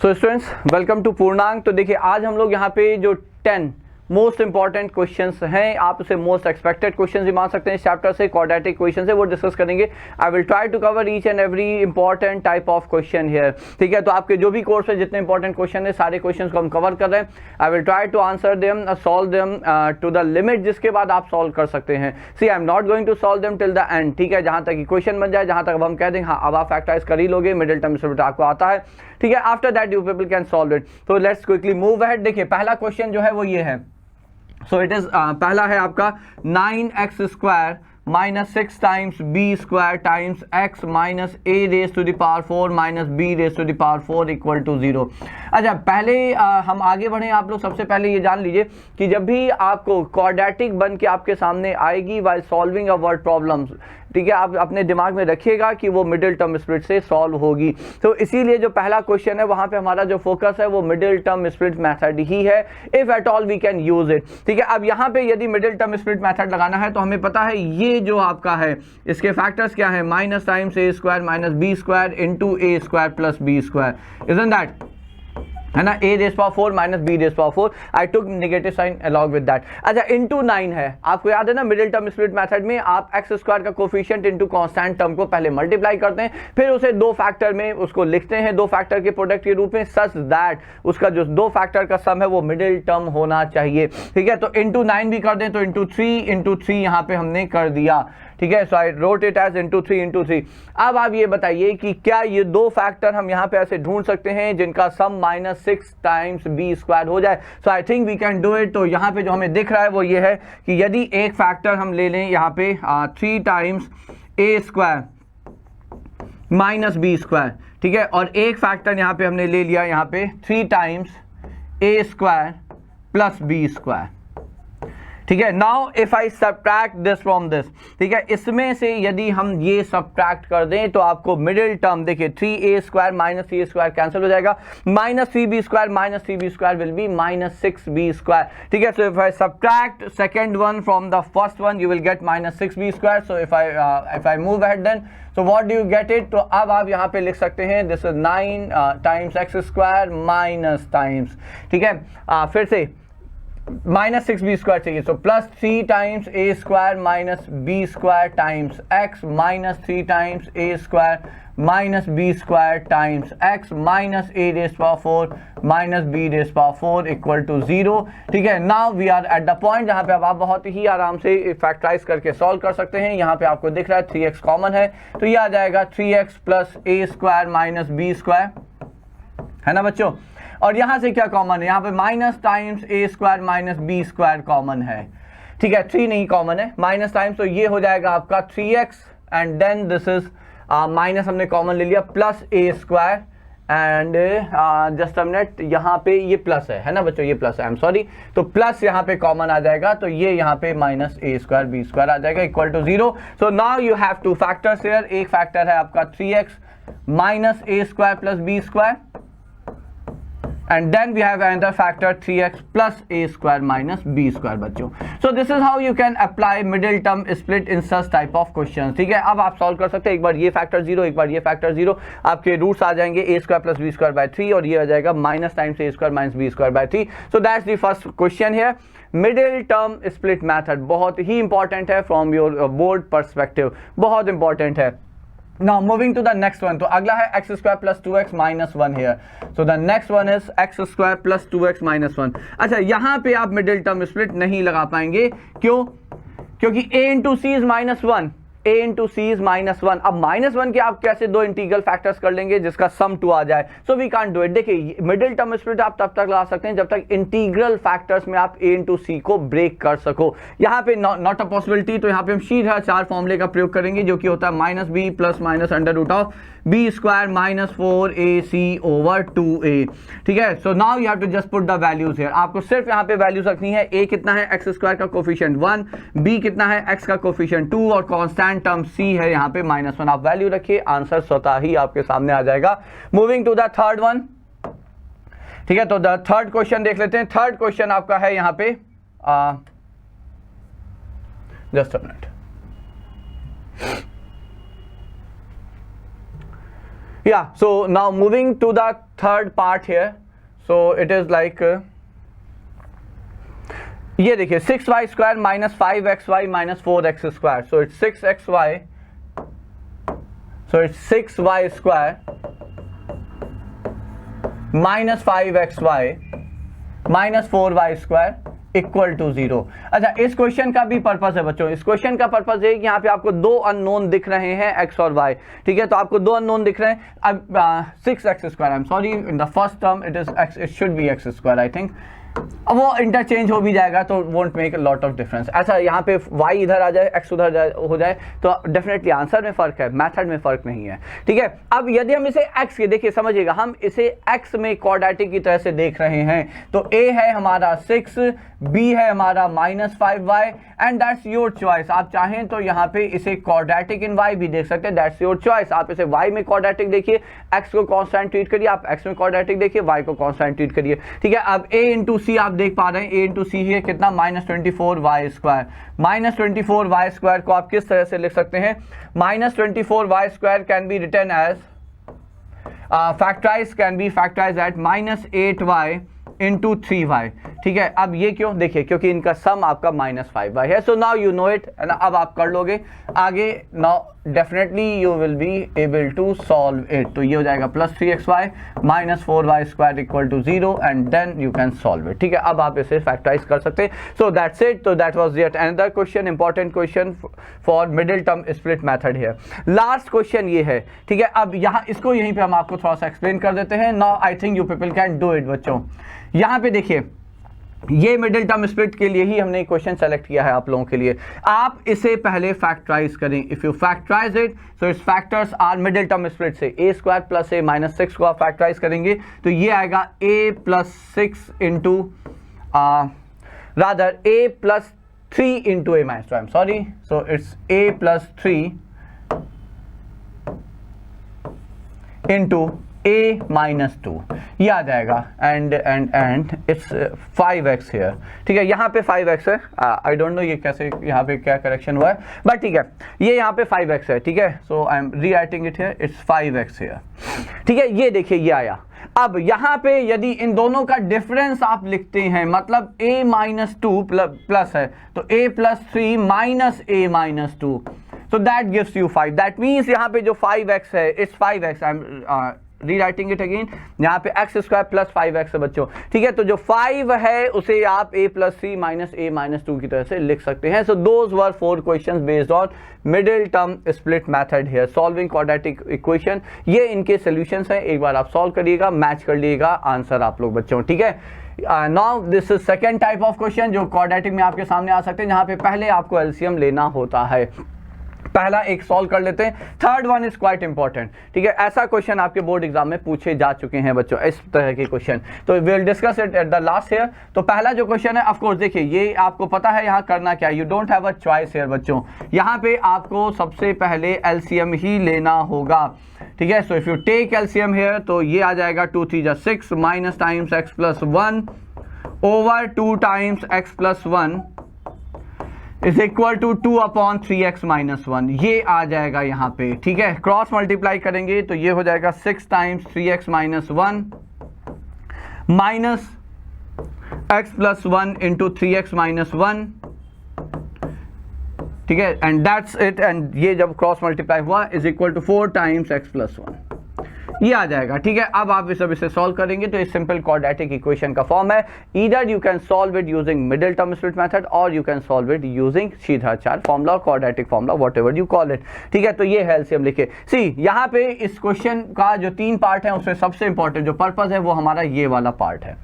So students welcome to पूर्णांक। तो देखिए आज हम लोग यहाँ पे जो 10 मोस्ट इंपॉर्टेंट क्वेश्चंस हैं, आप उसे मोस्ट एक्सपेक्टेड क्वेश्चंस भी मान सकते हैं इस चैप्टर से, क्वाड्रेटिक क्वेश्चन है वो डिस्कस करेंगे। I will try to cover each and every important type of question here, ठीक है। तो आपके जो भी कोर्स है जितने इंपॉर्टेंट क्वेश्चन है सारे क्वेश्चन को हम कवर कर रहे हैं। I will try to answer them, solve them to the limit जिसके बाद आप सॉल्व कर सकते हैं। See I am not going to solve them till the end, ठीक है। जहां तक क्वेश्चन बन जाए, जहां तक अब हम कह दें हाँ अब आप फैक्टराइज कर ही लोगे, मिडिल टर्म स्प्लिट आपको आता है, ठीक है। After that you people can solve it. तो लेट्स क्विकली मूव अहेड। देखिए पहला क्वेश्चन जो है वो ये है, सो इट इज पहला है आपका 9x square minus 6 times B square times x minus a raise to the power 4 minus b raise to the power 4 equal to 0। अच्छा पहले हम आगे बढ़े, आप लोग सबसे पहले ये जान लीजिए कि जब भी आपको क्वाड्रेटिक बन के आपके सामने आएगी while solving a word problems, ठीक है, आप अपने दिमाग में रखिएगा कि वो मिडिल टर्म स्प्लिट से सॉल्व होगी। तो इसीलिए जो पहला क्वेश्चन है वहां पे हमारा जो फोकस है वो मिडिल टर्म स्प्लिट मेथड ही है, if at all we can use it, ठीक है। अब यहाँ पे यदि मिडिल टर्म स्प्लिट मेथड लगाना है तो हमें पता है ये जो आपका है इसके फैक्टर्स क्या है, minus times A square minus B square into a square plus b square, isn't that, है ना। a raise power 4 minus b raise power 4, I took negative sign along with that. अच्छा इंटू 9 है, आपको याद है ना मिडिल टर्म स्प्लिट मेथड में आप एक्स स्क्वायर का कोफिशिएंट इंटू कांस्टेंट टर्म को पहले मल्टीप्लाई करते हैं, फिर उसे दो फैक्टर में उसको लिखते हैं, दो फैक्टर के प्रोडक्ट के रूप में, सच दैट उसका जो दो फैक्टर का सम है वो मिडिल टर्म होना चाहिए, ठीक है। तो इंटू 9 भी कर दें तो इंटू 3 यहाँ पे हमने कर दिया, ठीक है। So I wrote it as into 3। अब आप ये बताइए कि क्या ये दो फैक्टर हम यहाँ पे ऐसे ढूंढ सकते हैं जिनका sum minus 6 times B square हो जाए। So I think we can do it. तो यहाँ पे जो हमें दिख रहा है वो ये है कि यदि एक फैक्टर हम ले लें यहाँ पे 3 टाइम्स ए स्क्वायर माइनस बी स्क्वायर, ठीक है, और एक फैक्टर यहाँ पे हमने ले लिया यहाँ पे 3 टाइम्स ए स्क्वायर प्लस बी स्क्वायर, ठीक है। Now if I subtract this from this, ठीक है, इसमें से यदि हम ये सब्ट्रैक्ट कर दें तो आपको मिडिल टर्म देखिए 3a square minus c square cancel हो जाएगा, minus 3b square minus 3b square will be minus 6b square, ठीक है। So if I subtract second one from the first one you will get minus 6b square. So if I move ahead then so what do you get it. तो अब आप यहाँ पे लिख सकते हैं this is 9 times x square minus times, ठीक है, फिर से माइनस 6b स्क्वायर चाहिए, so plus 3 times A square minus B square times x minus 3 times A square minus B square times x minus a raise power 4 minus b raise power 4 equal to 0, ठीक है। Now we are at the point जहां पे अब आप बहुत ही आराम से factorise करके सॉल्व कर सकते हैं। यहाँ पे आपको दिख रहा है 3x कॉमन है तो ये आ जाएगा 3x plus a square minus B square, है ना बच्चों। और यहां से क्या कॉमन है, यहाँ पे माइनस टाइम्स ए square minus B square common है, ठीक है, 3 नहीं कॉमन है, माइनस टाइम्स, तो ये हो जाएगा आपका 3x and then this is minus हमने कॉमन ले लिया plus a square and just a minute, यहाँ पे ये प्लस है ना बच्चों, ये प्लस है, आई एम सॉरी, तो प्लस यहाँ पे कॉमन आ जाएगा तो ये यहाँ पे minus a square b square आ जाएगा equal to 0। So now you have two factors here, एक फैक्टर है आपका 3x minus a square plus b square and then we have another factor 3x plus a square minus b square बच्चों। So this is how you can apply middle term split in such type of questions, ठीक है। अब आप solve कर सकते हैं, एक बार ये फैक्टर 0 एक बार ये फैक्टर 0, आपके रूट्स आ जाएंगे a square plus b square by 3 और ये आ जाएगा minus times a square minus B square by 3। So that's the first question है। मिडिल टर्म स्प्लिट मैथड बहुत ही इंपॉर्टेंट है फ्रॉम योर बोर्ड परस्पेक्टिव, बहुत इंपॉर्टेंट है। Now moving to the next one, तो अगला है x square plus 2x minus 1 here. So the next one is x square plus 2x minus 1. अच्छा यहाँ पे आप मिडिल टर्म स्प्लिट नहीं लगा पाएंगे, क्यों? क्योंकि a into c is minus 1, a into c is minus 1। अब माइनस 1 के आप कैसे दो इंटीग्रल फैक्टर्स कर लेंगे जिसका सम 2 आ जाए, so we can't do it. देखिए मिडिल टर्म स्प्लिट आप तब तक लगा सकते हैं जब तक इंटीग्रल फैक्टर्स में आप a into c को ब्रेक कर सको। यहाँ पे नॉट अ पॉसिबिलिटी, तो यहाँ पे हम सीधा 4 फॉर्मूले का प्रयोग करेंगे जो कि होता है minus b plus minus under root of b square minus 4ac over 2a, ठीक है। So now you have to just put the values here, आपको सिर्फ यहाँ पे वैल्यूज रखनी है। a कितना है, एक्स स्क्वायर का कोफिशिएंट 1, b कितना है, x का कोफिशिएंट 2 और कांस्टेंट टर्म c है यहाँ पे माइनस 1, आप वैल्यू रखिए, आंसर स्वतः ही आपके सामने आ जाएगा। Moving to the third one, ठीक है, तो द थर्ड क्वेश्चन देख लेते हैं। थर्ड क्वेश्चन आपका है यहाँ पे just a minute, Yeah, so now moving to the third part here, so it is like ये देखिए 6y square minus 5xy minus 4x square, so it's 6xy, so it's 6y square minus 5xy minus 4y square equal to 0। अच्छा, इस question का भी purpose है बच्चों, इस question का पर्पस है कि यहाँ पे आपको दो अननोन दिख रहे हैं x और y, ठीक है, तो आपको दो अननोन दिख रहे हैं। अब 6x square, I am sorry, in the first term it is x, it should be x square I think, अब वो इंटरचेंज हो भी जाएगा तो won't make a lot of difference. अच्छा, यहाँ पे y इधर आ जाए, x उधर हो जाए तो डेफिनेटली आंसर में फर्क है, मेथड में फर्क नहीं है, ठीक है। अब यदि हम इसे x के, देखिए समझिएगा, हम इसे x में क्वाड्रेटिक की तरह से देख रहे हैं, तो a है हमारा 6, b है हमारा minus 5y and that's your choice. आप चाहें तो यहाँ पे इसे क्वाड्रेटिक इन y भी देख सकते हैं, दैट्स योर चॉइस। आप इसे y में क्वाड्रेटिक देखिए, x को कांस्टेंट ट्रीट करिए, आप x में क्वाड्रेटिक देखिए, y को कांस्टेंट ट्रीट करिए, ठीक है। अब a इंटू सी आप देख पा रहे हैं, a इंटू सी है कितना, minus 24y square. Minus 24y square को आप किस तरह से लिख सकते हैं, minus 24y square can be written as factorize, can be factorize at minus 8y into 3y, ठीक है। अब ये क्यों, देखिए क्योंकि इनका सम आपका माइनस 5y है, so now you know it, है ना। अब आप कर लोगे आगे, now definitely you will be able to solve it. तो ये हो जाएगा plus 3xy minus 4y square equal to 0 and then you can solve it, ठीक है। अब आप इसे फैक्टराइज कर सकते हैं। सो दैट्स इट, तो that was yet another question, important question for middle term split method here. Last question ये है, ठीक है। अब यहाँ इसको यहीं पे हम आपको थोड़ा सा एक्सप्लेन कर देते हैं। Now I think you people can do it बच्चों। यहाँ पे देखिए, ये मिडिल टर्म स्प्लिट के लिए ही हमने क्वेश्चन सेलेक्ट किया है आप लोगों के लिए। आप इसे पहले फैक्टराइज करें, if you factorize it so its factors are middle term split से a square plus a minus 6 को आप फैक्टराइज करेंगे तो ये आएगा a plus 6 into rather a plus 3 into a minus 2, I am sorry, so it's a plus 3 into a minus 2, ये आ जाएगा एंड इट्स 5x हियर, ठीक है। यहाँ पे 5x है, आई डोंट नो ये कैसे यहाँ पे क्या करेक्शन हुआ है, बट ठीक है, ये यहाँ पे 5x है, ठीक है। So I am rewriting it here, it's 5x here, ठीक है। ये देखिए ये आया। अब यहाँ पे यदि इन दोनों का डिफरेंस आप लिखते हैं, मतलब a माइनस 2 प्लस है तो a plus 3 minus a minus 2, so that gives you 5, that means यहाँ पे जो 5x है it's 5x, I am rewriting it again, यहाँ पे एक्स स्क्वायर प्लस 5x है बच्चों, ठीक है। तो जो 5 है उसे आप a plus 3 minus a minus 2 की तरह से लिख सकते हैं। So those were 4 questions based on middle term split method here, solving quadratic equation. ये इनके सॉल्यूशंस हैं, एक बार आप सॉल्व करिएगा, मैच कर लीजिएगा आंसर आप लोग बच्चों, ठीक है। Now this is second type of question जो क्वाड्रेटिक में आपके सामने आ सकते हैं, जहाँ पे पहले आपको एलसीएम लेना होता है। पहला एक सॉल्व कर लेते हैं, third one is quite important, ठीक है। ऐसा क्वेश्चन आपके बोर्ड एग्जाम में पूछे जा चुके हैं बच्चों, इस तरह के क्वेश्चन, तो we will discuss it at the last here. तो पहला जो क्वेश्चन है, ऑफ कोर्स देखिए ये आपको पता है यहाँ करना क्या है, you don't have a choice here बच्चों। यहाँ पे आपको सबसे पहले एलसीएम ही लेना होगा, ठीक है। So if you take LCM here तो ये आ जाएगा 2 3 जा 6 minus times x plus 1 over 2 times x plus 1 is equal to 2 upon 3x minus 1, ये आ जाएगा यहाँ पे, ठीक है। क्रॉस मल्टीप्लाई करेंगे तो ये हो जाएगा 6 times 3x minus 1 minus x plus 1 into 3x minus 1, ठीक है, एंड दैट्स इट। एंड ये जब क्रॉस मल्टीप्लाई हुआ is equal to 4 times x plus 1, ये आ जाएगा, ठीक है। अब आप इसे सॉल्व करेंगे तो इस सिंपल क्वाड्रेटिक इक्वेशन का फॉर्म है। Either you can solve it using middle term split method और you can solve it using सीधा-चार फॉर्मूला और quadratic formula, whatever you call it, ठीक है। तो ये है एलसीएम लिखे। सी यहाँ पे इस क्वेश्चन का जो 3 पार्ट है उसमें सबसे इंपॉर्टेंट जो पर्पस है वो हमारा ये वाला पार्ट है।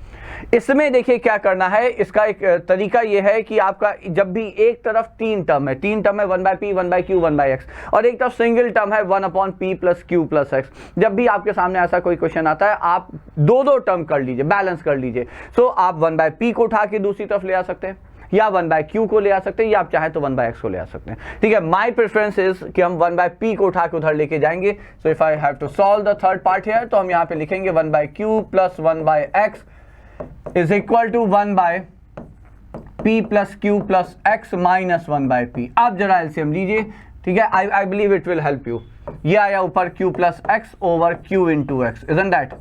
इसमें देखिए क्या करना है, इसका एक तरीका ये है कि आपका जब भी एक तरफ 3 टर्म है, 3 टर्म है 1/p 1/q 1/x, और एक तरफ सिंगल टर्म है 1/p plus q plus x, जब भी आपके सामने ऐसा कोई क्वेश्चन आता है आप दो टर्म कर लीजिए, बैलेंस कर लीजिए। सो आप 1/p को उठा के दूसरी तरफ ले आ सकते हैं, या 1/q को ले आ सकते हैं, या आप चाहें तो 1/x को ले आ सकते हैं, ठीक है। माई प्रेफरेंस इज कि हम 1/p को उठा के उधर लेके जाएंगे। So if I have to solve the third part here तो हम यहाँ पे लिखेंगे 1/q plus 1/x is equal to 1/p plus q plus x minus 1/p। आप जरा एलसीएम लीजिए, ठीक है, I believe it will help you. ये आया ऊपर q plus x over q into x, isn't that?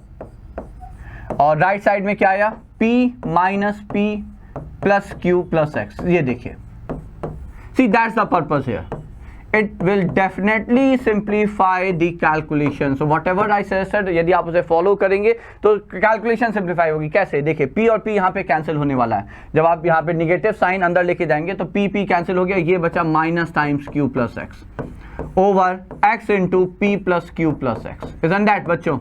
और राइट साइड में क्या आया, p minus p plus q plus x. ये देखिए, see that's the purpose here, it will definitely simplify the calculation. So whatever I said, यदि आप उसे follow करेंगे तो कैलकुलेशन सिंप्लीफाई होगी। कैसे? देखिए, p और p यहाँ पे कैंसिल होने वाला है। जब आप यहाँ पे निगेटिव साइन अंदर लेके जाएंगे तो p कैंसिल हो गया, ये बचा minus times q plus x over x into p plus q plus x, isn't that बच्चों?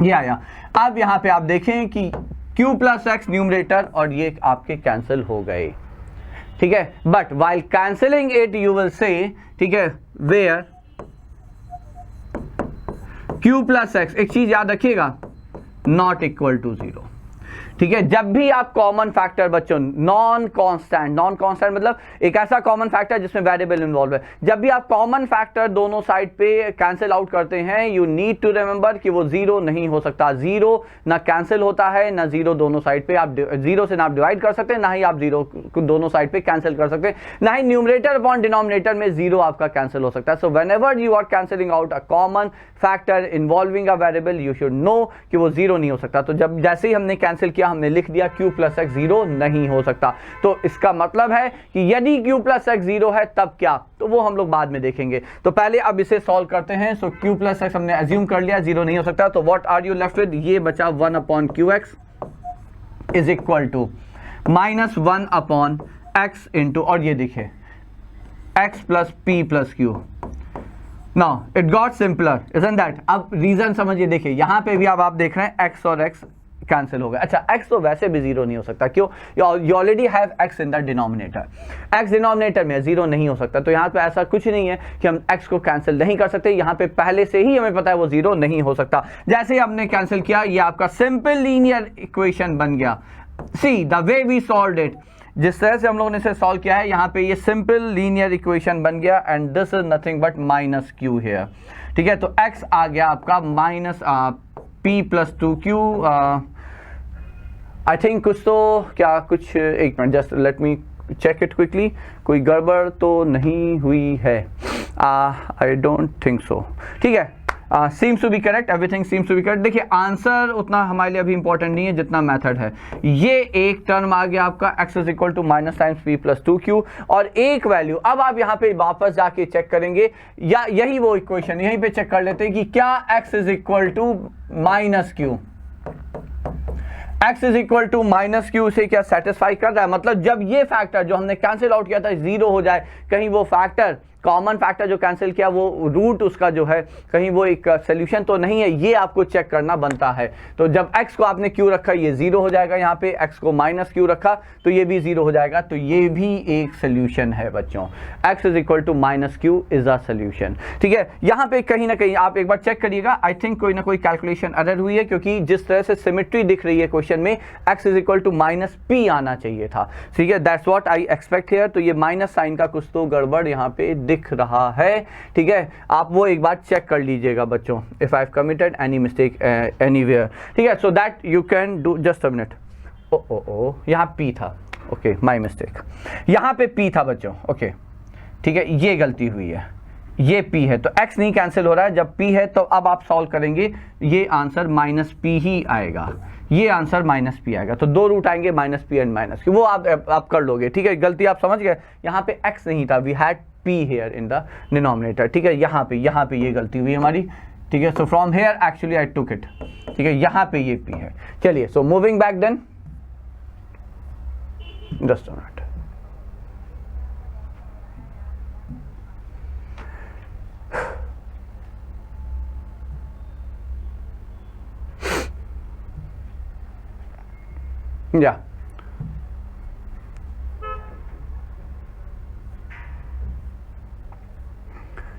ये आया। अब यहाँ पे आप देखें कि q प्लस एक्स न्यूमरेटर और ये आपके कैंसिल हो गए, ठीक है। But while cancelling it you will say, ठीक है, वेयर q प्लस एक्स, एक चीज याद रखिएगा, नॉट इक्वल टू 0, ठीक है। जब भी आप कॉमन फैक्टर बच्चों, नॉन कांस्टेंट मतलब एक ऐसा कॉमन फैक्टर जिसमें वेरिएबल इन्वॉल्व है, जब भी आप कॉमन फैक्टर दोनों साइड पे कैंसिल आउट करते हैं, यू नीड टू रिमेंबर कि वो 0 नहीं हो सकता। 0 ना कैंसिल होता है ना 0 दोनों साइड पे, आप 0 से ना आप डिवाइड कर सकते हैं, ना ही आप 0 को दोनों साइड पे कैंसिल कर सकते हैं, ना ही न्यूमरेटर अपॉन डिनोमिनेटर में 0 आपका कैंसिल हो सकता है। So whenever you are cancelling out a common factor involving a variable, you should know कि वो 0 नहीं हो सकता। तो जब जैसे ही हमने कैंसिल किया, हमने लिख दिया q प्लस एक्स 0 नहीं हो सकता। तो इसका मतलब है कि यदि q प्लस एक्स 0 है तब क्या, तो वो हम लोग बाद में देखेंगे। तो पहले अब इसे सॉल्व करते हैं। सो q प्लस एक्स हमने एज्यूम कर लिया 0 नहीं हो सकता, तो what are you left with, ये बचा 1 upon q x is equal to minus 1 upon x into, और ये देखिए x plus p plus q। Now it got simpler, isn't that? अब रीजन समझिए, देखिए यहां पे भी अब आप देख रहे हैं x और x कैंसिल हो गया। अच्छा, x तो वैसे भी 0 नहीं हो सकता, क्यों? You already have x in the denominator, x denominator में 0 नहीं हो सकता। तो यहाँ पे ऐसा कुछ नहीं है कि हम x को कैंसिल नहीं कर सकते, यहाँ पे पहले से ही हमें पता है वो 0 नहीं हो सकता। जैसे ही हमने कैंसिल किया, ये आपका सिंपल लीनियर इक्वेशन बन गया। See the way we solved it, जिस तरह से हम लोगों ने इसे सॉल्व किया है, यहाँ पे ये सिंपल लीनियर इक्वेशन बन गया, and this is nothing but minus q here, ठीक है। तो x आ गया आपका minus p plus 2q। I think कुछ तो क्या, कुछ एक minute, just let me check it quickly, कोई गड़बड़ तो नहीं हुई है? आई डोंट थिंक सो, ठीक है। Seems to be correct, everything seems to be correct. देखिए आंसर उतना हमारे लिए अभी इंपॉर्टेंट नहीं है जितना मेथड है। ये एक टर्म आ गया आपका x is equal to minus times p plus 2q, और एक वैल्यू। अब आप यहाँ पे वापस जाके चेक करेंगे, या यही वो इक्वेशन यहीं पे चेक कर लेते हैं कि क्या x is equal to minus q, x is equal to minus q से क्या सेटिस्फाई कर रहा है? मतलब जब ये फैक्टर जो हमने कैंसिल आउट किया था 0 हो जाए, कहीं वो फैक्टर कॉमन फैक्टर जो कैंसिल किया वो रूट उसका जो है कहीं वो एक सोल्यूशन तो नहीं है, ये आपको चेक करना बनता है। तो जब x को आपने q रखा ये 0 हो जाएगा, यहाँ पे x को माइनस q रखा तो ये भी 0 हो जाएगा। तो ये भी एक सोल्यूशन है बच्चों, x is equal to minus q is a solution, ठीक है। यहाँ पे कहीं ना कहीं आप एक बार चेक करिएगा, आई थिंक कोई ना कोई कैलकुलेशन एरर हुई है, क्योंकि जिस तरह से सिमेट्री दिख रही है क्वेश्चन में x is equal to minus p आना चाहिए था, ठीक है। That's what I expect here. तो ये माइनस साइन का कुछ तो गड़बड़ यहाँ पे दिख रहा है, ठीक है। आप वो एक बार चेक कर लीजिएगा बच्चों, if I have committed any mistake anywhere, ठीक है। So that you can do, just a minute, oh यहाँ p था, ओके माय मिस्टेक, यहाँ पे p था बच्चों, ओके ठीक है, ये गलती हुई है, ये p है तो x नहीं कैंसिल हो रहा है। जब p है तो अब आप सॉल्व करेंगे, ये आंसर माइनस p ही आएगा, ये आंसर माइनस p आएगा। तो दो रूट आएंगे, minus p and minus q, वो आप कर लोगे, ठीक है। गलती आप समझ गए, यहाँ पे x नहीं था, we had p here in the denominator, ठीक है। यहाँ पे ये गलती हुई हमारी, ठीक है। So from here actually I took it, ठीक है, यहाँ पे ये p है। चलिए, so moving back then, just a minute, या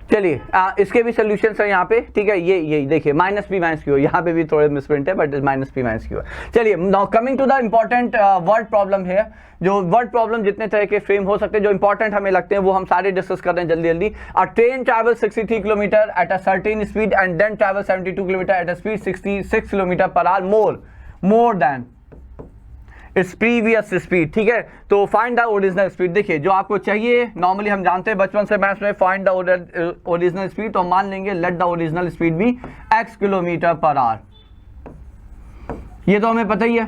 चलिए इसके भी सोल्यूशन है यहाँ पे, ठीक है। ये देखिए माइनस पी माइनस क्यू, यहाँ पे भी थोड़े मिसप्रिंट है but minus p minus q है। चलिए now coming to the important word problem है। जो वर्ड प्रॉब्लम जितने तरह के फ्रेम हो सकते हैं जो इंपॉर्टेंट हमें लगते हैं वो हम सारे डिस्कस कर रहे हैं जल्दी जल्दी। A train travel 63 kilometre at a certain speed and then travel 72 kilometre at a speed 66 kilometre per hour more than its previous speed, ठीक है। तो फाइंड द ओरिजिनल स्पीड, देखिए जो आपको चाहिए, नॉर्मली हम जानते हैं बचपन से मैथ्स में, फाइंड द ओरिजिनल स्पीड, तो मान लेंगे लेट द ओरिजिनल स्पीड भी x किलोमीटर पर आवर, ये तो हमें पता ही है,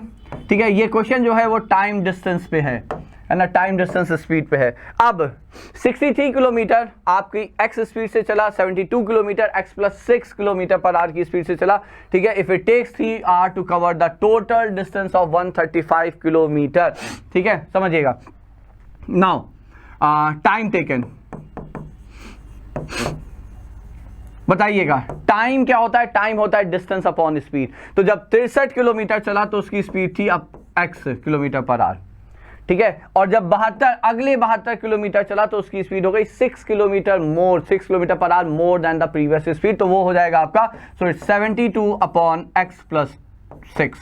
ठीक है। ये क्वेश्चन जो है वो टाइम डिस्टेंस पे है ना, टाइम डिस्टेंस स्पीड पे है। अब 63 किलोमीटर आपकी x स्पीड से चला, 72 kilometre x plus 6 kilometre per hour की स्पीड से चला, ठीक है। If it takes 3 hour to cover the total distance of 135 kilometre, ठीक है, समझिएगा। नाउ टाइम टेकन, बताइएगा टाइम क्या होता है? टाइम होता है डिस्टेंस अपॉन स्पीड। तो जब 63 किलोमीटर चला तो उसकी स्पीड थी अब x किलोमीटर पर आवर, ठीक है। और जब 72 किलोमीटर चला तो उसकी स्पीड हो गई 6 kilometre per hour more than the previous speed, तो वो हो जाएगा आपका, so it's 72 upon x plus 6,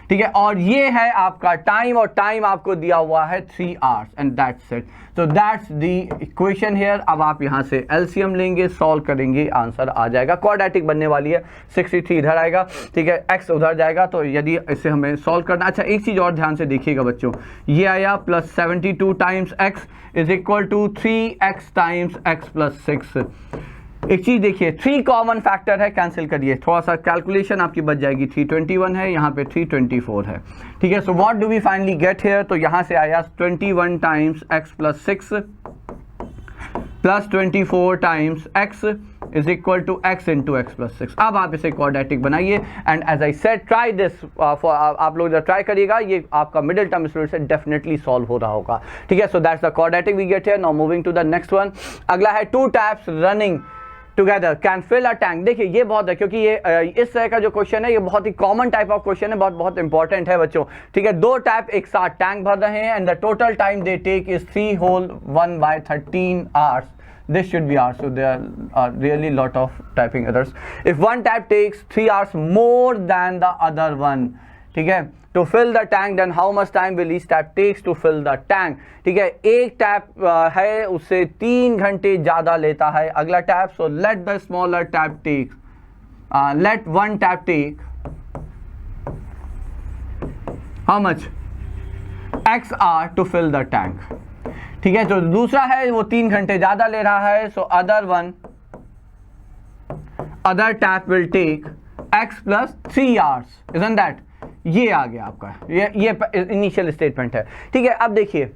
ठीक है। और ये है आपका टाइम, और टाइम आपको दिया हुआ है 3 hours and that's it. So that's the equation here. अब आप यहां से एलसीएम लेंगे, सॉल्व करेंगे, आंसर आ जाएगा। क्वाड्रेटिक बनने वाली है, 63 इधर आएगा, ठीक है, x उधर जाएगा, तो यदि इसे हमें सॉल्व करना। अच्छा, एक चीज और ध्यान से देखिएगा बच्चों, ये आया plus 72 times x is equal to 3x times x plus 6। एक चीज देखिए, 3 कॉमन फैक्टर है, कैंसिल करिए, थोड़ा सा कैलकुलेशन आपकी बच जाएगी। 321 है, यहाँ पे 324 है, ठीक है। So what do we finally get here? तो यहाँ से आया 21 times x plus 6 plus 24 times x is equal to x into x plus 6। अब आप इसे क्वाड्रेटिक बनाइए, and as I said try this, आप लोग जब ट्राई करिएगा, ये आपका मिडिल टर्म स्टूडेंट से डेफिनेटली सॉल्व हो रहा होगा, ठीक है। So that's the quadratic we get here. Now moving to the next one. अगला है 2 taps running together can fill a tank. देखिए ये बहुत है, क्योंकि ये इस तरह का जो क्वेश्चन है ये बहुत ही कॉमन टाइप ऑफ क्वेश्चन है, बहुत इंपॉर्टेंट है बच्चों, ठीक है। 2 टैप एक साथ टैंक भर रहे हैं and the total time they take is 3 whole 1/13 hours. This should be hours, so there are really lot of typing errors. If one tap takes 3 hours more than the other one, ठीक है, to fill the tank, then how much time will each tap takes to fill the tank? ठीक है, एक tap है उससे 3 घंटे ज्यादा लेता है अगला tap, so let the smaller tap take, let one tap take how much x hour to fill the tank, ठीक है। तो दूसरा है वो 3 घंटे ज्यादा ले रहा है, so other tap will take x plus 3 hours, isn't that? ये आ गया आपका, ये इनिशियल स्टेटमेंट है, ठीक है। अब देखिए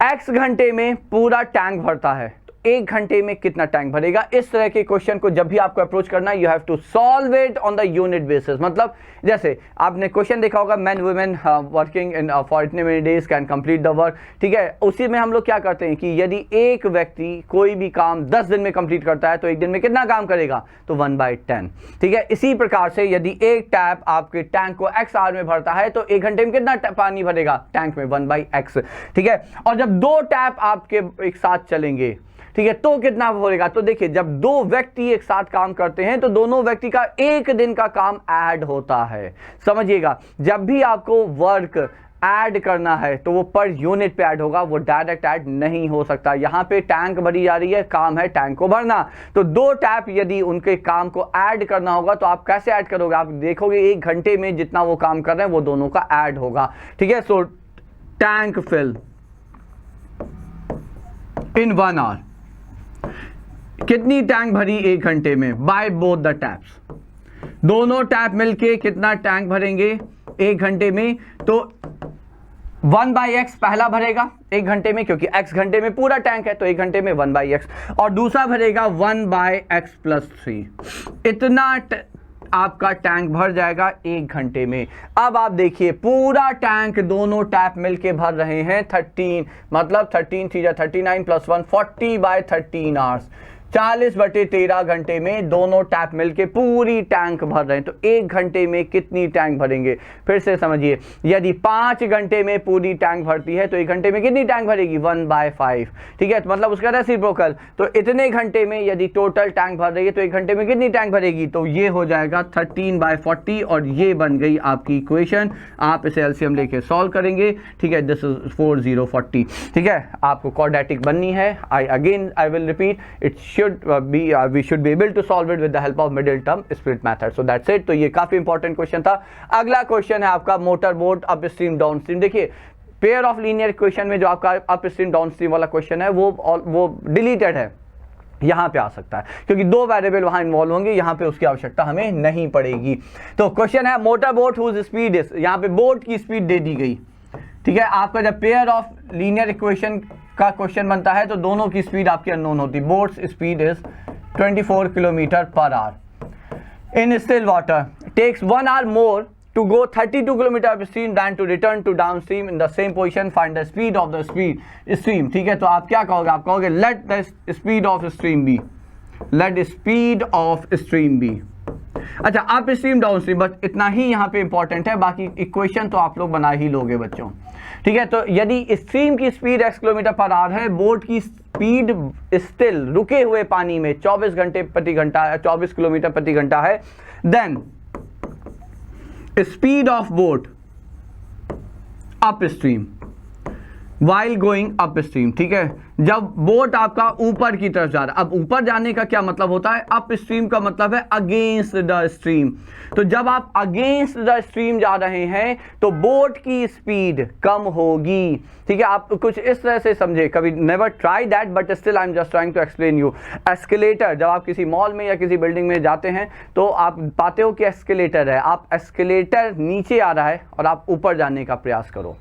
x घंटे में पूरा टैंक भरता है, तो 1 घंटे में कितना टैंक भरेगा? इस तरह के क्वेश्चन को जब भी आपको अप्रोच करना है, you have to solve it on the unit basis. मतलब जैसे आपने क्वेश्चन देखा होगा, man women working in for इतने many days can complete the work, ठीक है। उसी में हम लोग क्या करते हैं कि यदि एक व्यक्ति कोई भी काम 10 दिन में कंप्लीट करता है तो 1 दिन में कितना काम करेगा? तो 1/10, ठीक है। इसी प्रकार से यदि एक टैप आपके टैंक को x आवर में भरता है तो 1 घंटे में कितना पानी भरेगा टैंक में? 1/x, ठीक है। और जब 2 टैप आपके एक साथ चलेंगे, ठीक है, तो कितना भरेगा? तो देखिए जब 2 व्यक्ति एक साथ काम करते हैं तो दोनों व्यक्ति का 1 दिन का काम ऐड होता है। समझिएगा, जब भी आपको वर्क ऐड करना है तो वो पर यूनिट पे ऐड होगा, वो डायरेक्ट ऐड नहीं हो सकता। यहां पे टैंक भरी जा रही है, काम है टैंक को भरना, तो 2 टैप यदि उनके काम को ऐड करना होगा तो आप कैसे ऐड करोगे? आप देखोगे 1 घंटे में जितना वो काम कर रहे हैं वो दोनों का ऐड होगा, ठीक है। सो टैंक फिल इन 1 आवर, कितनी टैंक भरी 1 घंटे में? बाय बोथ द टैप्स, दोनों टैप मिलके कितना टैंक भरेंगे 1 घंटे में? तो 1/x पहला भरेगा 1 घंटे में, क्योंकि x घंटे में पूरा टैंक है, तो 1 घंटे में 1/x, और दूसरा भरेगा 1/x प्लस 3। इतना आपका टैंक भर जाएगा 1 घंटे में। अब आप देखिए पूरा टैंक दोनों टैप मिलके भर रहे हैं 13, मतलब 13 3 39 प्लस 1 40/13 आवर्स, 40/13 घंटे में दोनों टैप मिलके पूरी टैंक भर रहे हैं। तो 1 घंटे में कितनी टैंक भरेंगे? फिर से समझिए, यदि 5 घंटे में पूरी टैंक भरती है तो 1 घंटे में कितनी टैंक भरेगी? 1/5, ठीक है। तो मतलब उसका रेसिप्रोकल, तो इतने घंटे में यदि टोटल टैंक भर रही है तो 1 घंटे में कितनी टैंक भरेगी? तो ये हो जाएगा 13/40, और ये बन गई आपकी इक्वेशन। आप इसे एलसीएम लेके सॉल्व करेंगे, ठीक है। दिस इज 4040, ठीक है। आपको क्वाड्रेटिक बननी है। I will repeat, it's we should be able to solve it with the help of middle term split method. So that's it. तो ये काफी इंपॉर्टेंट क्वेश्चन था। अगला क्वेश्चन है आपका motor boat up stream down stream. देखिए pair of linear equation में जो आपका अप स्ट्रीम डाउन स्ट्रीम वाला क्वेश्चन है वो डिलीटेड है, यहाँ पे आ सकता है क्योंकि दो वेरिएबल वहां इन्वॉल्व होंगे, यहाँ पे उसकी आवश्यकता हमें नहीं पड़ेगी। तो क्वेश्चन है motor boat whose speed is, यहाँ पे बोट की स्पीड दे दी गई, ठीक है। आपका जब पेयर ऑफ लीनियर इक्वेशन का क्वेश्चन बनता है तो दोनों की स्पीड आपकी अननोन होती है। Boat's speed is 24 kilometre per hour in still water, takes 1 hour more to go 32 km upstream than to return to downstream in the same position, find the speed of the stream। ठीक है, तो आप क्या कहोगे, आप कहोगे let the speed of stream be, let the speed of stream be। अच्छा, up stream down stream, बस इतना ही यहाँ पे इंपॉर्टेंट है, बाकी इक्वेशन तो आप लोग बना ही लोगे बच्चों। ठीक है, तो यदि स्ट्रीम की speed x kilometre per our है, बोट की स्पीड स्टिल रुके हुए पानी में 24 घंटे प्रति घंटा 24 किलोमीटर प्रति घंटा है, then speed of boat upstream while going upstream. ठीक है, जब बोट आपका ऊपर की तरफ जा रहा है, अब ऊपर जाने का क्या मतलब होता है, अप स्ट्रीम का मतलब है अगेंस्ट द स्ट्रीम। तो जब आप अगेंस्ट द स्ट्रीम जा रहे हैं तो बोट की स्पीड कम होगी। ठीक है, आप कुछ इस तरह से समझे, कभी never try that but still I am just trying to explain you. Escalator, जब आप किसी मॉल में या किसी बिल्डिंग में जाते हैं तो आप पाते हो कि एस्केलेटर है, आप एस्केलेटर नीचे आ रहा है और आप ऊपर जाने का प्रयास करो।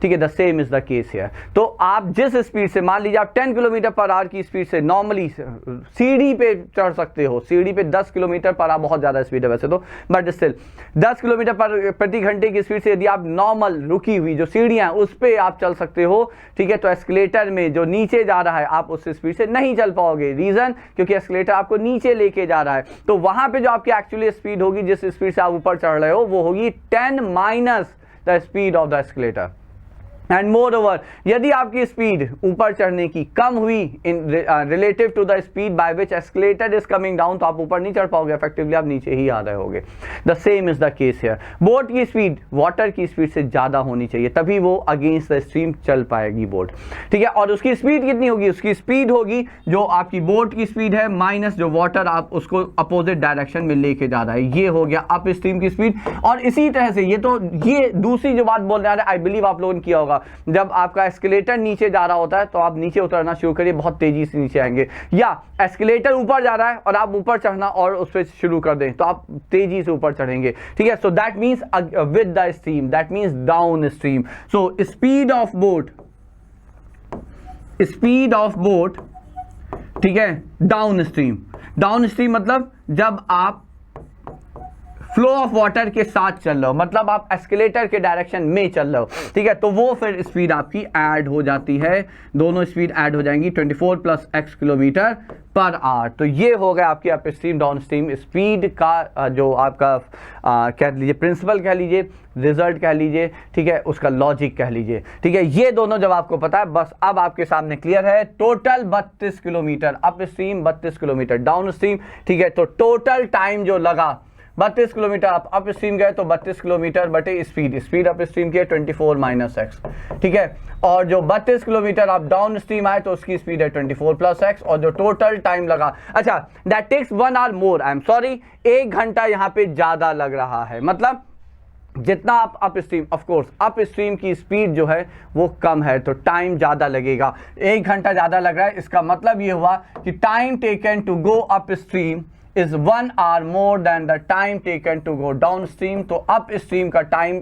ठीक है, the same is the case here. तो आप जिस स्पीड से, मान लीजिए आप 10 किलोमीटर पर आवर की स्पीड से नॉर्मली सीढ़ी पे चढ़ सकते हो, सीढ़ी पे 10 किलोमीटर पर आवर बहुत ज्यादा स्पीड है वैसे तो, बट स्टिल 10 किलोमीटर पर प्रति घंटे की स्पीड से यदि आप नॉर्मल रुकी हुई जो सीढ़ियां उस पे आप चल सकते हो, ठीक है, तो एस्केलेटर में जो नीचे जा रहा है आप उस स्पीड से नहीं चल पाओगे। रीजन, क्योंकि एस्केलेटर आपको नीचे लेके जा रहा है। तो वहां पे जो आपकी एक्चुअली स्पीड होगी, जिस स्पीड से आप ऊपर चढ़ रहे हो, वो होगी 10 minus the speed of the escalator. And more over, यदि आपकी स्पीड ऊपर चढ़ने की कम हुई in relative to the speed by which escalator is coming down, तो आप ऊपर नहीं चढ़ पाओगे, इफेक्टिवली आप नीचे ही आ रहे होगे। The same is the case here. Boat की स्पीड वाटर की स्पीड से ज्यादा होनी चाहिए, तभी वो अगेंस्ट द स्ट्रीम चल पाएगी बोट। ठीक है, और उसकी स्पीड कितनी होगी, उसकी स्पीड होगी जो आपकी बोट की स्पीड है माइनस जो वाटर आप उसको अपोजिट डायरेक्शन में लेके जा रहा है। ये हो गया अप स्ट्रीम की स्पीड। और इसी तरह से ये दूसरी जो बात बोल रहे हैं, आई बिलीव आप लोगों ने किया होगा, जब आपका एस्केलेटर नीचे जा रहा होता है तो आप नीचे उतरना शुरू करिए, बहुत तेजी से नीचे आएंगे, या एस्केलेटर ऊपर जा रहा है और आप ऊपर चढ़ना और उस पर शुरू कर दें तो आप तेजी से ऊपर चढ़ेंगे। ठीक है, so that means with the stream, that means down stream. So speed of boat, ठीक है, डाउन स्ट्रीम मतलब जब आप फ्लो ऑफ वाटर के साथ चल रहे हो, मतलब आप एस्केलेटर के डायरेक्शन में चल रहे हो। ठीक है, तो वो फिर स्पीड आपकी ऐड हो जाती है, दोनों स्पीड ऐड हो जाएंगी 24 + x किलोमीटर पर आवर। तो ये हो गया आपकी up stream down stream speed का जो आपका कह लीजिए प्रिंसिपल कह लीजिए, रिजल्ट कह लीजिए, ठीक है, उसका लॉजिक कह लीजिए। ठीक है, ये दोनों जब आपको पता है, बस अब आपके सामने क्लियर है। Total 32 kilometre up stream, 32 kilometre down stream. ठीक है, तो टोटल टाइम जो लगा 32 किलोमीटर आप अप स्ट्रीम गए तो 32 किलोमीटर बटे स्पीड अप स्ट्रीम की है 24 - x। ठीक है, और जो 32 किलोमीटर आप डाउन स्ट्रीम आए तो उसकी स्पीड है 24 + x, और जो टोटल टाइम लगा, अच्छा, that takes 1 hour more, I am sorry, 1 घंटा यहाँ पे ज्यादा लग रहा है। मतलब जितना आप up stream, of course up stream की स्पीड जो है वो कम है तो टाइम ज्यादा लगेगा, 1 घंटा ज्यादा लग रहा है। इसका मतलब ये हुआ कि time taken to go upstream is 1 hour more than the time taken to go downstream। तो अप स्ट्रीम का time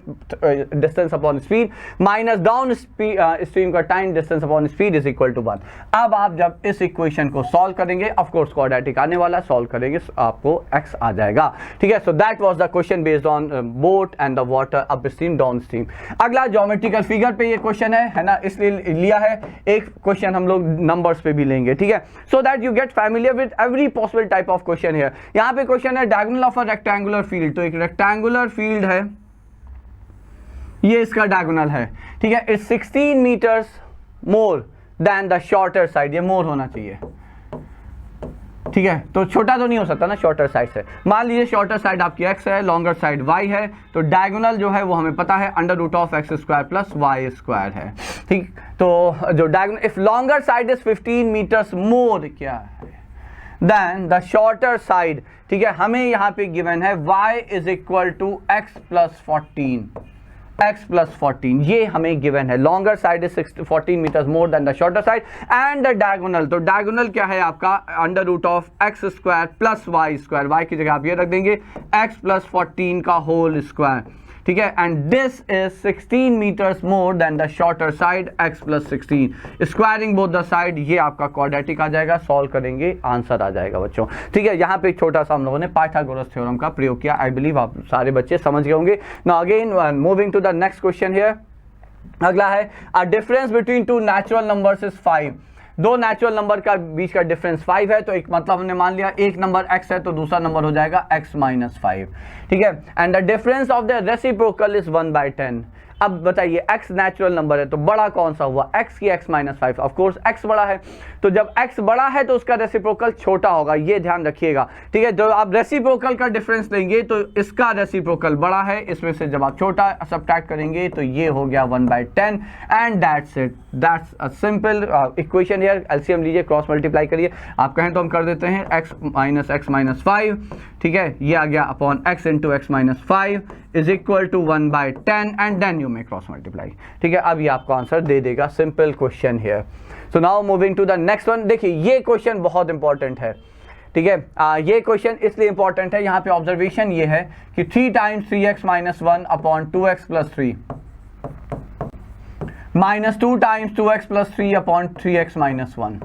distance upon speed minus downstream का time distance upon speed is equal to 1। अब आप जब इस equation को solve करेंगे, of course quadratic आने वाला, सॉल्व करेंगे आपको x आ जाएगा। ठीक है, so that was the question based on boat and the water up stream down stream. अगला ज्योमेट्रिकल फिगर पे ये क्वेश्चन है ना, इसलिए लिया है। एक क्वेश्चन हम लोग नंबर्स पे भी लेंगे, ठीक है, so that you get familiar with every possible type of question. यहाँ पे क्वेश्चन है diagonal of a rectangular field. तो एक रेक्टेंगुलर फील्ड है, ये इसका डायगोनल है, ठीक है, it's 16 metres more than the shorter side. ये मोर होना चाहिए, ठीक है, तो छोटा तो नहीं हो सकता ना शॉर्टर साइड से। मान लीजिए शॉर्टर साइड आपकी x है, लॉन्गर साइड y है, तो डायगोनल जो है वो हमें पता है √(x² + y² है। ठीक, तो जो diagonal, if longer side is 15 meters more, क्या है देन द शॉर्टर साइड, ठीक है, हमें यहाँ पे गिवन है y is equal to x plus 14, ये हमें गिवन है। Longer side is 14 metres more than the shorter side and the diagonal, तो डायगोनल क्या है आपका under root of x square plus y square, y की जगह आप ये रख देंगे x प्लस 14 का होल स्क्वायर, ठीक है, and this is 16 metres more than the shorter side x plus 16, squaring both the side, ये आपका क्वाड्रेटिक आ जाएगा, सॉल्व करेंगे आंसर आ जाएगा बच्चों, ठीक है। यहाँ पे एक छोटा सा हम लोगों ने पाइथागोरस थ्योरम का प्रयोग किया, आई बिलीव आप सारे बच्चे समझ गए होंगे। Now again moving to the next question here, अगला है a difference between two natural numbers is 5, दो नेचुरल नंबर का बीच का डिफरेंस 5 है, तो एक मतलब हमने मान लिया एक नंबर x है तो दूसरा नंबर हो जाएगा x माइनस 5, ठीक है, and the difference of the reciprocal is 1/10। अब बताइए x नेचुरल नंबर है तो बड़ा कौन सा हुआ, x की x minus 5, of course x बड़ा है, तो जब x बड़ा है तो उसका रेसिप्रोकल छोटा होगा, ये ध्यान रखिएगा, ठीक है। जब आप रेसिप्रोकल का डिफरेंस लेंगे तो इसका रेसिप्रोकल बड़ा है, इसमें से जब आप छोटा सब्ट्रैक्ट करेंगे तो ये हो गया 1/10 and that's it, that's a simple equation here. LCM लीजिए, क्रॉस मल्टीप्लाई करिए, आप कहें तो हम कर देते हैं x माइनस 5, ठीक है, ये आ गया upon x into x minus 5 is equal to 1/10 and then you may cross multiply, ठीक है। अब ये आपको आंसर दे देगा, simple question here. So now moving to the next one, देखिए ये क्वेश्चन बहुत इंपॉर्टेंट है, ठीक है, ये क्वेश्चन इसलिए इंपॉर्टेंट है, यहाँ पे ऑब्जर्वेशन ये है कि 3 times 3x minus 1 upon 2x plus 3 minus 2 times 2x plus 3 upon 3x minus 1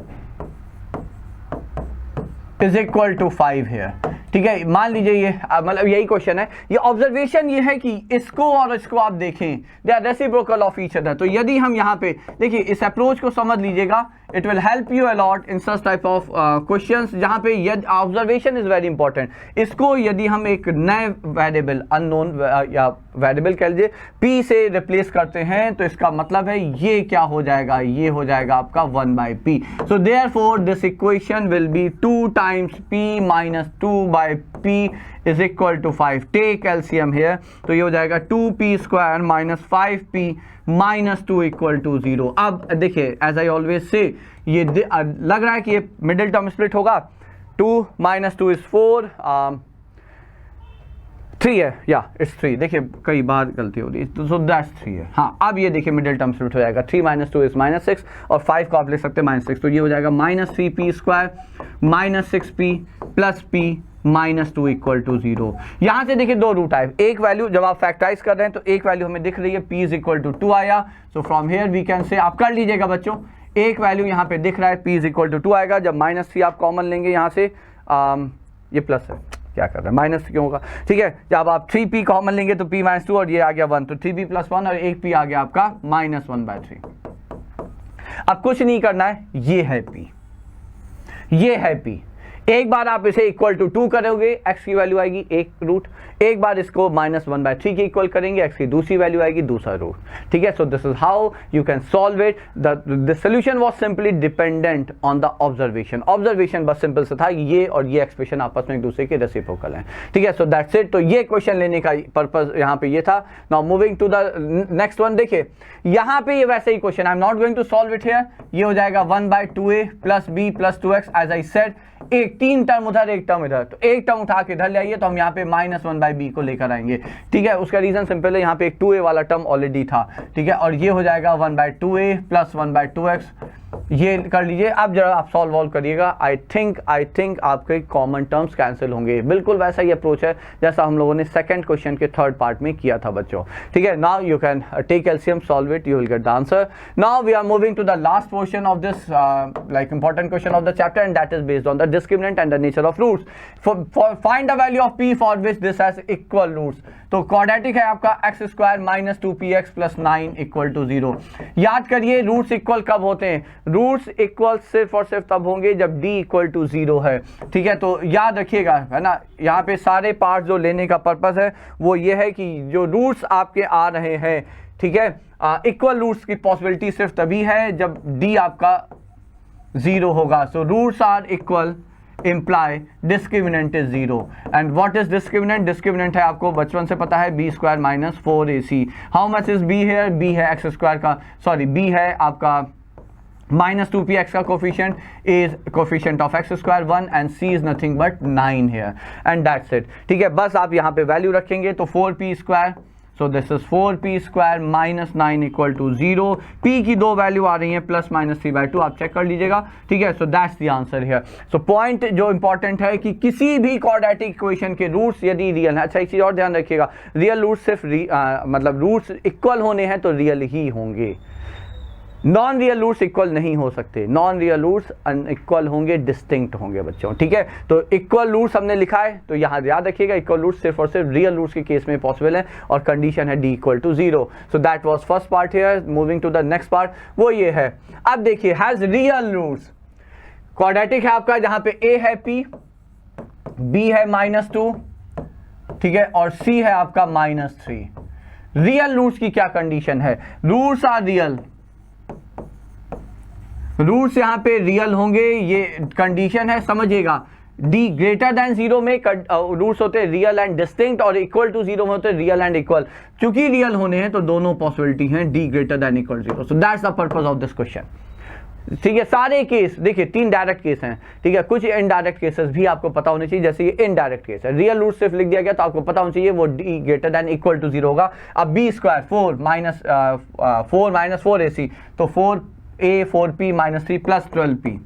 is equal to 5 here, ठीक है। मान लीजिए ये मतलब यही क्वेश्चन है, ये ऑब्जर्वेशन ये है कि इसको और इसको आप देखें, they are reciprocal of each other, तो यदि हम यहाँ पे देखिए इस अप्रोच को समझ लीजिएगा, it will help you a lot in such type of questions जहाँ पे यदि ऑब्जर्वेशन इज वेरी इंपॉर्टेंट, इसको यदि हम एक नए वेरिएबल अननोन या वेरिएबल कह लीजिए p से रिप्लेस करते हैं तो इसका मतलब है ये क्या हो जाएगा, ये हो जाएगा आपका 1/p, so therefore this equation will be 2 times p minus 2/p is equal to 5, take LCM here, तो ये हो जाएगा 2p square minus 5p minus 2 equal to 0। अब देखिए एज आई ऑलवेज से ये लग रहा है कि ये मिडिल टर्म स्प्लिट होगा, 2 माइनस 2 इज 4, 3 है, या इट्स 3, देखिए कई बार गलती हो रही है, सो दैट्स 3 है, हाँ। अब ये देखिए मिडिल टर्म स्प्लिट हो जाएगा, 3 माइनस 2 इज माइनस 6 और 5 को आप लिख सकते हैं माइनस 6, तो ये हो जाएगा minus 3p square minus 6p plus p minus 2 equal to 0। यहाँ से देखिए दो रूट आए, एक वैल्यू जब आप फैक्टराइज कर रहे हैं तो एक वैल्यू हमें दिख रही है p इज इक्वल टू 2 आया, so from here we can say, आप कर लीजिएगा बच्चों, एक वैल्यू यहाँ पे दिख रहा है p इज इक्वल टू 2 आएगा, जब माइनस 3 आप कॉमन लेंगे यहाँ से, ये प्लस है, क्या कर रहे हैं माइनस क्यों होगा, ठीक है, जब आप 3p कॉमन लेंगे तो p माइनस 2 और ये आ गया 1, तो 3p प्लस 1 और एक p आ गया आपका माइनस 1/3। अब कुछ नहीं करना है, ये है p, ये है p, एक बार आप इसे इक्वल टू 2 करोगे, x की वैल्यू आएगी एक रूट, एक बार इसको माइनस 1/3 के इक्वल करेंगे, x की दूसरी वैल्यू आएगी दूसरा रूट, ठीक है। सो this is how you can solve it, the solution was simply dependent on the observation, observation बस सिंपल से था, ये और ये एक्सप्रेशन आपस में एक दूसरे के रेसिप्रोकल हैं, ठीक है। सो दैट्स इट, तो ये क्वेश्चन लेने का पर्पस यहाँ पे ये था। Now moving to the next one, देखिए यहाँ पे ये वैसे ही question, I am not going to solve it here, ये हो जाएगा 1/2a plus b plus 2x, as I said, एक 3 टर्म उधर एक टर्म इधर, तो एक टर्म उठा के इधर ले आइए, तो हम यहाँ पे माइनस 1/b को लेकर आएंगे, ठीक है। उसका रीजन सिंपल है, यहाँ पे एक 2a वाला टर्म ऑलरेडी था, ठीक है, और ये हो जाएगा 1/2a प्लस 1/2x, ये कर लीजिए। अब जरा आप सॉल्व करिएगा, आई थिंक आपके कॉमन टर्म्स कैंसिल होंगे, बिल्कुल वैसा ही अप्रोच है जैसा हम लोगों ने सेकंड क्वेश्चन के थर्ड पार्ट में किया था बच्चों, ठीक है। Now you can take LCM, solve it, you will get the answer. Now we are moving to the last portion of this like important question of the chapter, and that is based on the discriminant and the nature of roots. Find the value of p for which this has equal roots, तो quadratic है आपका x square minus 2px plus 9 equal to 0। याद करिए roots equal कब होते हैं, roots equal सिर्फ और सिर्फ तब होंगे जब d इक्वल टू 0 है, ठीक है। तो याद रखिएगा, है ना, यहाँ पे सारे पार्ट जो लेने का पर्पस है वो ये है कि जो रूट्स आपके आ रहे हैं, ठीक है, इक्वल रूट्स की पॉसिबिलिटी सिर्फ तभी है जब d आपका 0 होगा। So roots are equal imply discriminant is 0, and what is discriminant? Discriminant है आपको बचपन से पता है b square minus 4ac। How much is b here? b है x स्क्वायर का, सॉरी b है आपका -2px का coefficient is coefficient of x square 1 and c is nothing but 9 here and that's it. ठीक है, बस आप यहाँ पे वैल्यू रखेंगे तो 4p square, so this is 4p square minus 9 equal to 0। p की दो वैल्यू आ रही हैं +-3/2, आप चेक कर लीजिएगा। ठीक है, so that's the answer here. So point जो इंपॉर्टेंट है कि किसी भी क्वाड्रेटिक इक्वेशन के रूट्स यदि रियल है, अच्छा एक चीज़ और ध्यान रखिएगा, रियल रूट्स सिर्फ मतलब रूट्स इक्वल होने हैं तो रियल ही होंगे, नॉन रियल रूट्स इक्वल नहीं हो सकते, नॉन रियल रूट्स अनइक्वल होंगे, डिस्टिंक्ट होंगे बच्चों। ठीक है, तो इक्वल रूट्स हमने लिखा है तो यहाँ याद रखिएगा इक्वल रूट्स सिर्फ और सिर्फ रियल रूट्स के केस में पॉसिबल है और कंडीशन है d equal to 0। So that was first part here. Moving to the next part, वो ये है, अब देखिए हैज रियल रूट्स, क्वाड्रेटिक है आपका जहां पे a है p, b है -2, ठीक है, और c है आपका -3। रियल रूट्स की क्या कंडीशन है, रूट्स आर रियल, रूट्स यहां पे रियल होंगे, ये कंडीशन है, समझिएगा। d ग्रेटर देन 0 में रूट्स होते हैं रियल एंड डिस्टिंक्ट और इक्वल टू 0 में होते हैं रियल एंड इक्वल। क्योंकि रियल होने हैं तो दोनों पॉसिबिलिटी हैं d greater than equal 0। So that's the purpose of this question. ठीक है, सारे केस देखिए 3 डायरेक्ट केस हैं, ठीक है, कुछ इनडायरेक्ट केसेस भी आपको पता होने चाहिए, जैसे ये इनडायरेक्ट केस है, रियल रूट सिर्फ लिख दिया गया तो आपको पता होना चाहिए वो d greater than equal to 0 होगा। अब b स्क्वायर 4 4ac, तो 4a 4p -3 + 12p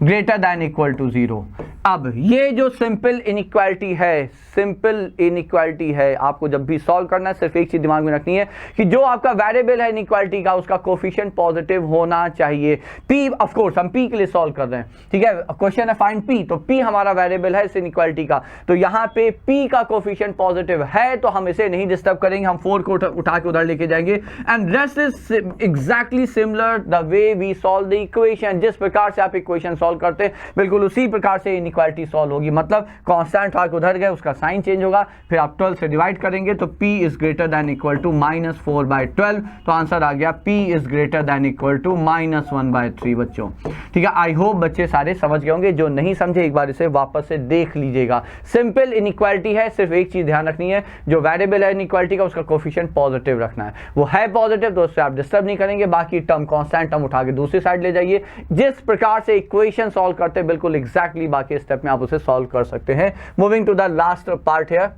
greater than equal to 0। अब ये जो सिंपल इनइक्वालिटी है, सिंपल इनइक्वालिटी है, आपको जब भी सॉल्व करना है सिर्फ एक चीज दिमाग में रखनी है कि जो आपका वेरिएबल है इनइक्वालिटी का उसका कोफिशिएंट पॉजिटिव होना चाहिए। p ऑफ कोर्स हम p के लिए सॉल्व कर रहे हैं, ठीक है, क्वेश्चन है फाइंड p, तो p हमारा वेरिएबल है इस इनइक्वालिटी का, तो यहाँ पे p का कोफिशिएंट पॉजिटिव है तो हम इसे नहीं डिस्टर्ब करेंगे, हम 4 को उठा के उधर लेके जाएंगे। And rest is exactly similar the way we solve the equation. जिस प्रकार से आप इक्वेशन सॉल्व करते हैं बिल्कुल उसी प्रकार से इनइक्वालिटी सॉल्व होगी, मतलब कांस्टेंट उठा के उधर गए उसका साइन चेंज होगा, फिर आप 12 से डिवाइड करेंगे तो p is greater than equal to -4/12, तो आंसर आ गया p is greater than equal to -1/3 बच्चों। ठीक है, आई होप बच्चे सारे समझ गए होंगे, जो नहीं समझे एक बार इसे वापस से देख लीजिएगा। सिंपल इनइक्वालिटी है, सिर्फ एक चीज ध्यान रखनी है, जो वेरिएबल है इनइक्वालिटी का उसका कोफिशिएंट पॉजिटिव रखना है, वो है पॉजिटिव तो उससे आप डिस्टर्ब नहीं करेंगे, बाकी टर्म कांस्टेंट टर्म उठा के दूसरी साइड ले जाइए। जिस प्रकार से इक्वेशन सॉल्व करते हैं बिल्कुल एग्जैक्टली बाकी स्टेप में आप उसे सॉल्व कर सकते हैं। Moving to the last part here,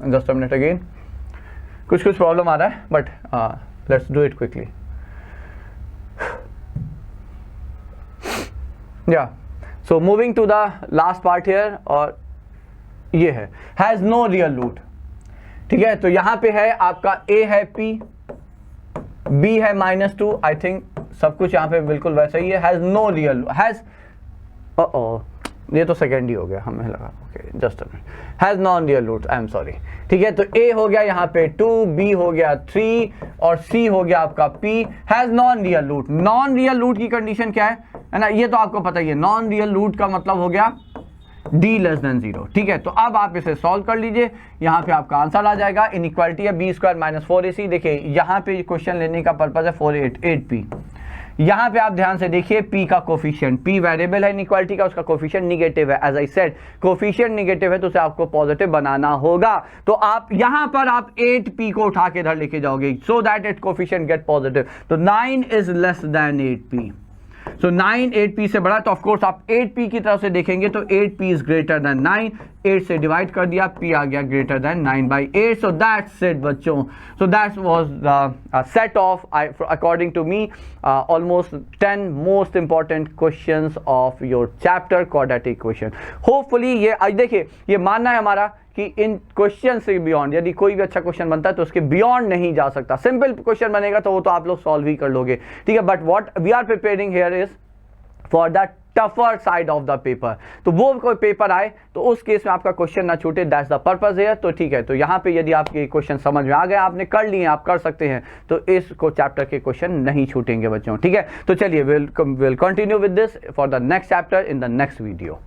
just a minute again, कुछ प्रॉब्लम आ रहा है but let's do it quickly. या so moving to the last part here, और ये है हैज नो रियल रूट। ठीक है, तो यहां पे है आपका a है p, b है -2, आई थिंक सब कुछ यहां पे बिल्कुल वैसा ही है। हैज नो रियल, हैज ये तो सेकेंड ही हो गया, हमें लगा okay just a minute, has non real root, I am sorry. ठीक है, तो a हो गया यहाँ पे 2, b हो गया 3 और c हो गया आपका p। Has non real root, non real root की कंडीशन क्या है ना, ये तो आपको पता ही है, नॉन रियल रूट का मतलब हो गया d लेस देन 0। ठीक है, तो अब आप इसे सॉल्व कर लीजिए, यहाँ पे आपका आंसर आ जाएगा। इनइक्वालिटी है b स्क्वायर -4ac, देखिए यहाँ पे क्वेश्चन लेने का पर्पज है 8p। यहाँ पे आप ध्यान से देखिए p का कोफिशिएंट, p वेरिएबल है इनइक्वालिटी का, उसका कोफिशिएंट निगेटिव है। As I said coefficient negative है तो उसे आपको पॉजिटिव बनाना होगा, तो आप यहाँ पर आप 8p को उठा के इधर लेके जाओगे so that it coefficient gate positive, तो 9 is less than 8p। So 9 8p से बड़ा, तो ऑफ कोर्स आप 8p की तरफ से देखेंगे तो 8p इज ग्रेटर देन 9, 8 से डिवाइड कर दिया, p आ गया greater than 9/8। So that's it बच्चों, so that was the set of according to me almost 10 most important questions of your chapter quadratic equation. Hopefully ये देखिए, ये मानना है हमारा कि इन क्वेश्चन से बियॉन्ड यदि कोई भी अच्छा क्वेश्चन बनता है तो उसके बियॉन्ड नहीं जा सकता। सिंपल क्वेश्चन बनेगा तो वो तो आप लोग सॉल्व ही कर लोगे, ठीक है, but what we are preparing here is for the tougher side of the paper. तो वो कोई पेपर आए तो उस केस में आपका क्वेश्चन ना छूटे, दैट्स द पर्पस हियर। तो ठीक है, तो यहाँ पे यदि आपके क्वेश्चन समझ में आ गए, आपने कर लिए, आप कर सकते हैं, तो इस को चैप्टर के क्वेश्चन नहीं छूटेंगे बच्चों। ठीक है, तो चलिए will continue with this for the next chapter in the next video.